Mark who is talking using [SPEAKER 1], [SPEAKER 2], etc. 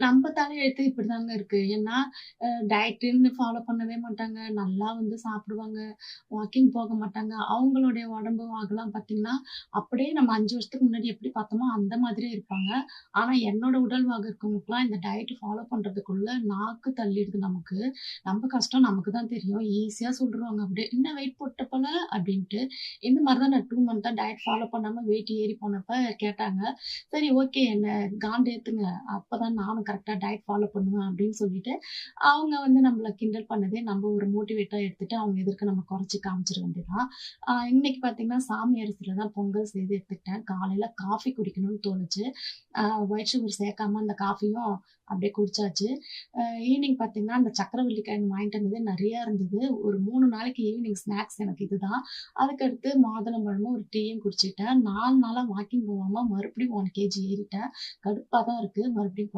[SPEAKER 1] நம்ம தலையெழுத்து இப்படிதாங்க இருக்கு. ஏன்னா, டயட்டுன்னு ஃபாலோ பண்ணவே மாட்டாங்க. நல்லா வந்து சாப்பிடுவாங்க. வாக்கிங் போக மாட்டாங்க. அவங்களுடைய உடம்பு வாகலாம் பார்த்தீங்கன்னா, அப்படியே நம்ம 5 வருஷத்துக்கு முன்னாடி எப்படி பார்த்தோமோ, அந்த மாதிரியே இருப்பாங்க. ஆனா, என்னோட உடல் வாகு இருக்கவங்களுக்குலாம் இந்த டயட் ஃபாலோ பண்றதுக்குள்ள நாக்கு தள்ளிடுது நமக்கு. நம்ம கஷ்டம் நமக்கு தான் தெரியும். ஈஸியா சொல்ருவாங்க அப்படியே. "என்ன வெயிட் போட்ட போல" அப்படின்ட்டு. இந்த மாரி தான் நான் 2 மந்த்தா டயட் ஃபாலோ பண்ணாம வெயிட் ஏறி போனப்ப கேட்டாங்க. சரி ஓகே என்ன காண்டேத்துங்க. அப்பதான் நானும் கரெக்ட்டா டயட் ஃபாலோ பண்ணுவேன் அப்படின்னு சொல்லிட்டு, அவங்க வந்து நம்மள கிண்டல் பண்ணதே நம்ம ஒரு மோட்டிவேட்டா எடுத்துட்டு, அவங்க எதிர்க்க நம்ம குறைச்சு காமிச்சிட வேண்டியதுதான். இன்னைக்கு பார்த்தீங்கன்னா, சாமி அரிசியில தான் பொங்கல் செய்து எடுத்துக்கிட்டேன். காலையில காஃபி குடிக்கணும்னு தோணுச்சு. அ ஒயிட் சுகர் சேர்க்காம அந்த காஃபியும் அப்படியே குடிச்சாச்சு. அ ஈவ்னிங் பார்த்தீங்கன்னா, அந்த சர்க்கரைவள்ளி கிழங்கு வாங்கிட்டு வந்தது நெறையா இருந்தது. ஒரு 3 நாளைக்கு ஈவினிங் ஸ்நாக்ஸ் எனக்கு இதுதான். அதுக்கடுத்து மாதுளம்பழமும், ஒரு டீயும் குடிச்சுக்கிட்டேன். 4 நாளா வாக்கிங் போகாம மறுபடியும் 1 கேஜி ஏறிட்டேன். கடுப்பா தான் இருக்கு. மறுபடியும்